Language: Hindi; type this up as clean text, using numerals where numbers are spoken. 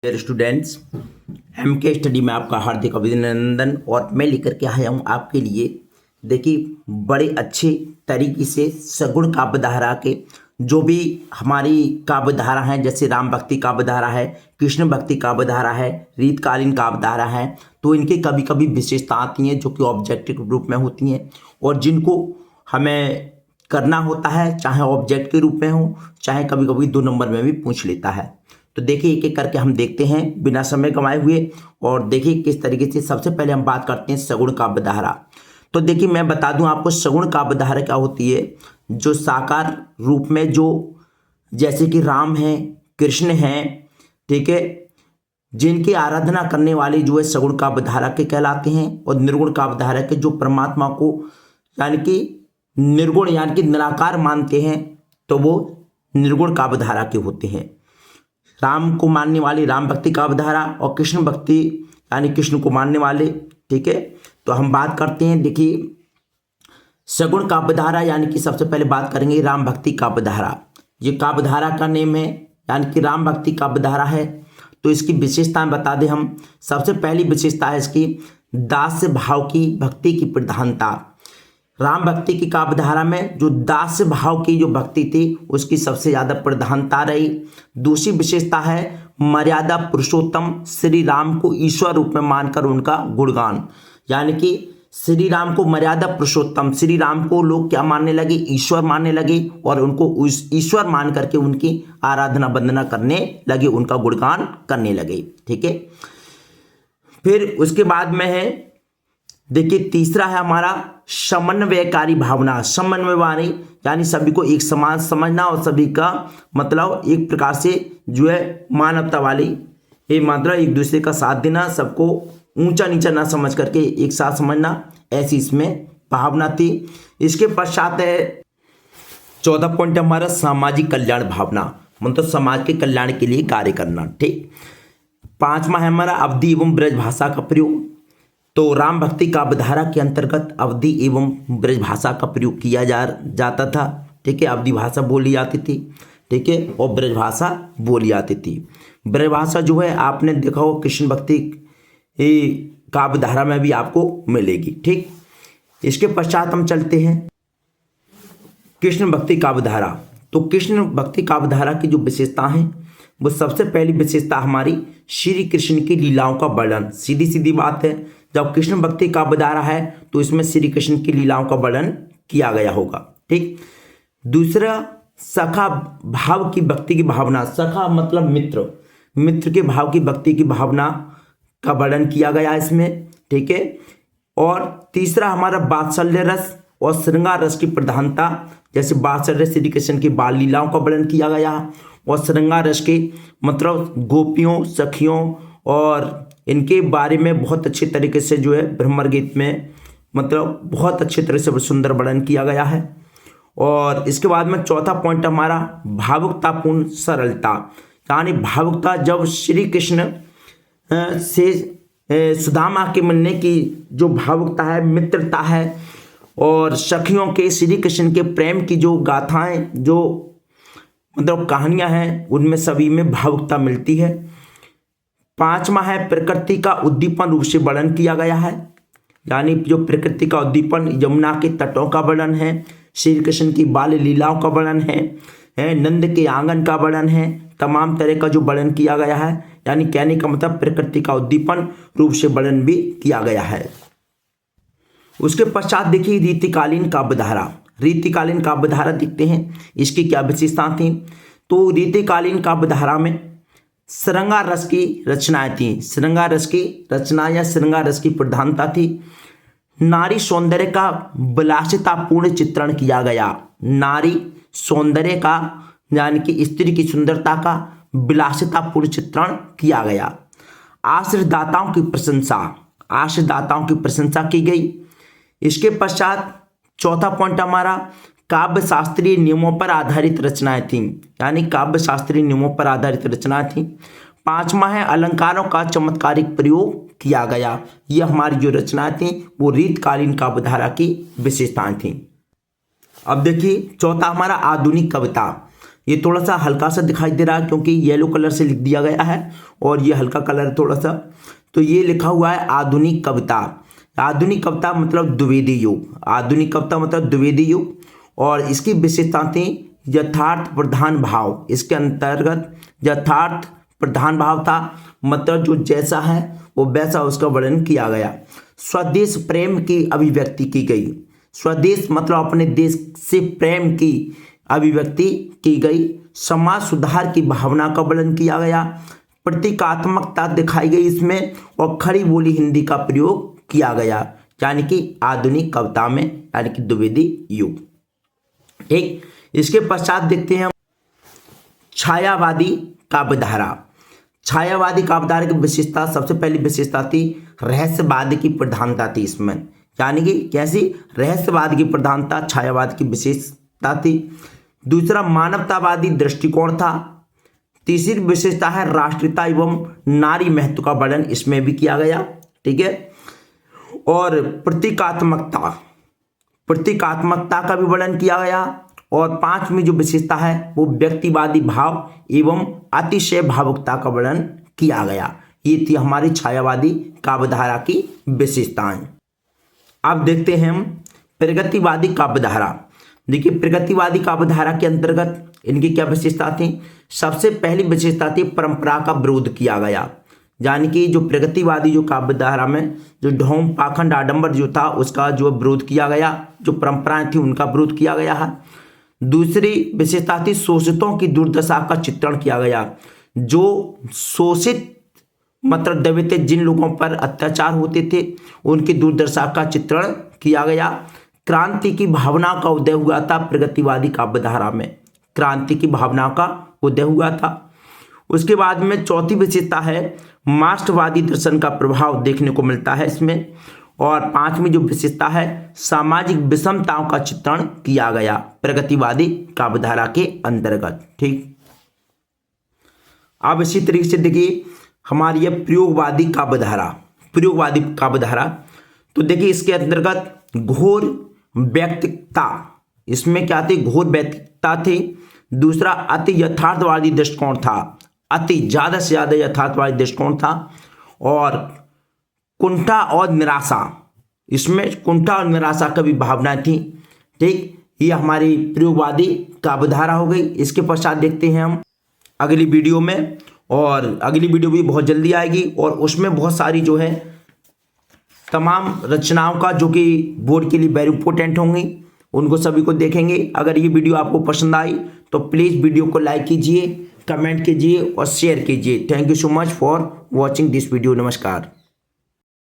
डियर स्टूडेंट्स, एम के स्टडी में आपका हार्दिक अभिनंदन। और मैं लेकर के आया हूँ आपके लिए, देखिए, बड़े अच्छे तरीके से सगुण काव्य धारा के जो भी हमारी काव्य धारा हैं, जैसे राम भक्ति काव्य धारा है, कृष्ण भक्ति काव्य धारा है, रीतकालीन काव्य धारा है, तो इनके कभी कभी विशेषता आती हैं जो कि ऑब्जेक्टिव रूप में होती हैं और जिनको हमें करना होता है, चाहे ऑब्जेक्ट के रूप में हो, चाहे कभी कभी 2 नंबर में भी पूछ लेता है। तो देखिए, एक एक करके हम देखते हैं बिना समय गंवाए हुए। और देखिए किस तरीके से सबसे पहले हम बात करते हैं सगुण काव्य धारा। तो देखिए, मैं बता दूं आपको सगुण काव्य धारा क्या होती है। जो साकार रूप में, जो जैसे कि राम हैं, कृष्ण हैं, ठीक है, जिनकी आराधना करने वाले जो है सगुण काव्य धारा के कहलाते हैं। और निर्गुण काव्य धारा के जो परमात्मा को यानी कि निर्गुण यानी कि निराकार मानते हैं, तो वो निर्गुण काव्य धारा के होते हैं। राम को मानने वाले राम भक्ति काव्य धारा और कृष्ण भक्ति यानी कृष्ण को मानने वाले, ठीक है। तो हम बात करते हैं, देखिए, सगुण काव्य धारा यानी कि सबसे पहले बात करेंगे राम भक्ति काव्य धारा। ये काव्य धारा का नेम है, यानी कि राम भक्ति काव्य धारा है। तो इसकी विशेषताएं बता दें हम। सबसे पहली विशेषता है इसकी दास्य भाव की भक्ति की प्रधानता। राम भक्ति की काव्य धारा में जो दास्य भाव की जो भक्ति थी उसकी सबसे ज़्यादा प्रधानता रही। दूसरी विशेषता है मर्यादा पुरुषोत्तम श्री राम को ईश्वर रूप में मानकर उनका गुणगान, यानी कि श्री राम को मर्यादा पुरुषोत्तम, श्री राम को लोग क्या मानने लगे, ईश्वर मानने लगे और उनको उस ईश्वर मान करके उनकी आराधना वंदना करने लगे, उनका गुणगान करने लगे, ठीक है। फिर उसके बाद में है, देखिए, तीसरा है हमारा समन्वयकारी भावना। समन्वयकारी यानी सभी को एक समान समझना और सभी का मतलब एक प्रकार से जो है मानवता वाली, ये मतलब एक दूसरे का साथ देना, सबको ऊंचा नीचा ना समझ करके एक साथ समझना, ऐसी इसमें भावना थी। इसके पश्चात है 14 पॉइंट हमारा सामाजिक कल्याण भावना, मतलब समाज के कल्याण के लिए कार्य करना, ठीक। 5वां है हमारा अवधि एवं ब्रज भाषा का प्रयोग। तो राम भक्ति काव्य धारा के अंतर्गत अवधि एवं ब्रज भाषा का प्रयोग किया जाता था, ठीक है। अवधि भाषा बोली जाती थी, ठीक है, और ब्रज भाषा बोली जाती थी। ब्रज भाषा जो है आपने देखा हो कृष्ण भक्ति काव्य धारा में भी आपको मिलेगी, ठीक। इसके पश्चात हम चलते हैं कृष्ण भक्ति काव्य धारा। तो कृष्ण भक्ति काव्य धारा की जो विशेषता हैं, वो सबसे पहली विशेषता हमारी श्री कृष्ण की लीलाओं का वर्णन। सीधी सीधी बात है, जब कृष्ण भक्ति काव्य धारा है तो इसमें श्री कृष्ण की लीलाओं का वर्णन किया गया होगा, ठीक। दूसरा सखा भाव की भक्ति की भावना। सखा मतलब मित्र, मित्र के भाव की भक्ति की भावना का वर्णन किया गया इसमें, ठीक है। और तीसरा हमारा वात्सल्य रस और श्रृंगार रस की प्रधानता। जैसे वात्सल्य श्री कृष्ण की बाल लीलाओं का वर्णन किया गया और श्रृंगार रस के मतलब गोपियों, सखियों और इनके बारे में बहुत अच्छे तरीके से जो है भ्रमर गीत में मतलब बहुत अच्छे तरह से सुंदर वर्णन किया गया है। और इसके बाद में चौथा पॉइंट हमारा भावुकतापूर्ण सरलता, यानी भावुकता। जब श्री कृष्ण से सुदामा के मिलने की जो भावुकता है, मित्रता है, और सखियों के श्री कृष्ण के प्रेम की जो गाथाएं, जो मतलब कहानियां हैं, उनमें सभी में भावुकता मिलती है। 5वां है प्रकृति का उद्दीपन रूप से वर्णन किया गया है, यानी जो प्रकृति का उद्दीपन, यमुना के तटों का वर्णन है, श्री कृष्ण की बाल लीलाओं का वर्णन है, नंद के आंगन का वर्णन है, तमाम तरह का जो वर्णन किया गया है, यानी कहने का मतलब प्रकृति का उद्दीपन रूप से वर्णन भी किया गया है। उसके पश्चात देखिए रीतिकालीन काव्य धारा। रीतिकालीन काव्य धारा देखते हैं इसकी क्या विशेषता थी। तो रीतिकालीन काव्य धारा में श्रृंगार रस की रचनाएं थी। श्रृंगार रस की रचना या श्रृंगार रस की प्रधानता थी। नारी सौंदर्य का विलासितापूर्ण चित्रण किया गया। नारी सौंदर्य का यानी कि स्त्री की सुंदरता का विलासितापूर्ण चित्रण किया गया। आश्रयदाताओं की प्रशंसा, आश्रयदाताओं की प्रशंसा की गई। इसके पश्चात चौथा पॉइंट हमारा काव्य शास्त्रीय नियमों पर आधारित रचनाएं थीं, यानी काव्य शास्त्रीय नियमों पर आधारित रचनाएं थीं। 5वां है अलंकारों का चमत्कारिक प्रयोग किया गया। यह हमारी जो रचनाएं थीं वो रीतकालीन काव्य धारा की विशेषताएं थीं। अब देखिए चौथा हमारा आधुनिक कविता। ये थोड़ा सा हल्का सा दिखाई दे रहा है क्योंकि येलो कलर से लिख दिया गया है और ये हल्का कलर है थोड़ा सा। तो ये लिखा हुआ है आधुनिक कविता। आधुनिक कविता मतलब द्विवेदी युग, आधुनिक कविता मतलब द्विवेदी युग। और इसकी विशेषता थी यथार्थ प्रधान भाव। इसके अंतर्गत यथार्थ प्रधान भाव था, मतलब जो जैसा है वो वैसा उसका वर्णन किया गया। स्वदेश प्रेम की अभिव्यक्ति की गई। स्वदेश मतलब अपने देश से प्रेम की अभिव्यक्ति की गई। समाज सुधार की भावना का वर्णन किया गया। प्रतीकात्मकता दिखाई गई इसमें और खड़ी बोली हिंदी का प्रयोग किया गया, यानी कि आधुनिक कविता में, यानी कि द्विवेदी युग। ठीक, इसके पश्चात देखते हैं हम छायावादी काव्यधारा। छायावादी काव्यधारा की विशेषता, सबसे पहली विशेषता थी रहस्यवाद की प्रधानता थी इसमें, यानी कि कैसी रहस्यवाद की प्रधानता छायावाद की विशेषता थी। दूसरा मानवतावादी दृष्टिकोण था। तीसरी विशेषता है राष्ट्रीयता एवं नारी महत्व का वर्णन इसमें भी किया गया। ठीक है, और प्रतीकात्मकता का भी वर्णन किया गया। और पांचवी जो विशेषता है वो व्यक्तिवादी भाव एवं अतिशय भावुकता का वर्णन किया गया। ये थी हमारी छायावादी काव्यधारा की विशेषताएं। अब देखते हैं हम प्रगतिवादी काव्यधारा। देखिए, प्रगतिवादी काव्यधारा के अंतर्गत इनकी क्या विशेषता थी। सबसे पहली विशेषता थी परंपरा का विरोध किया गया, यानी कि जो प्रगतिवादी जो काव्यधारा में जो ढोंग पाखंड आडंबर जो था उसका जो विरोध किया गया, जो परंपराएं थी उनका विरोध किया गया है। दूसरी विशेषता थी शोषितों की दुर्दशा का चित्रण किया गया। जो शोषित मतलब दबित जिन लोगों पर अत्याचार होते थे उनकी दुर्दशा का चित्रण किया गया। क्रांति की भावना का उदय हुआ था प्रगतिवादी काव्यधारा में, क्रांति की भावना का उदय हुआ था। उसके बाद में चौथी विशेषता है मार्क्सवादी दर्शन का प्रभाव देखने को मिलता है इसमें। और पांचवी जो विशेषता है सामाजिक विषमताओं का चित्रण किया गया प्रगतिवादी काव्यधारा के अंतर्गत। ठीक, अब इसी तरीके से देखिए हमारी ये प्रयोगवादी काव्यधारा। प्रयोगवादी काव्यधारा तो देखिए इसके अंतर्गत घोर व्यक्तिकता, इसमें क्या थी, घोर व्यक्तिकता थी। दूसरा अति यथार्थवादी दृष्टिकोण था, अति ज्यादा से ज्यादा यथार्थवादी दृष्टिकोण था। और कुंठा और निराशा, इसमें कुंठा और निराशा की भी भावना थी। ठीक, ये हमारी प्रयोगवादी काव्यधारा हो गई। इसके पश्चात देखते हैं हम अगली वीडियो में, और अगली वीडियो भी बहुत जल्दी आएगी और उसमें बहुत सारी जो है तमाम रचनाओं का जो कि बोर्ड के लिए वेरी इंपॉर्टेंट होंगी उनको सभी को देखेंगे। अगर ये वीडियो आपको पसंद आई तो प्लीज़ वीडियो को लाइक कीजिए, कमेंट कीजिए और शेयर कीजिए। Thank you so much for watching this video. नमस्कार।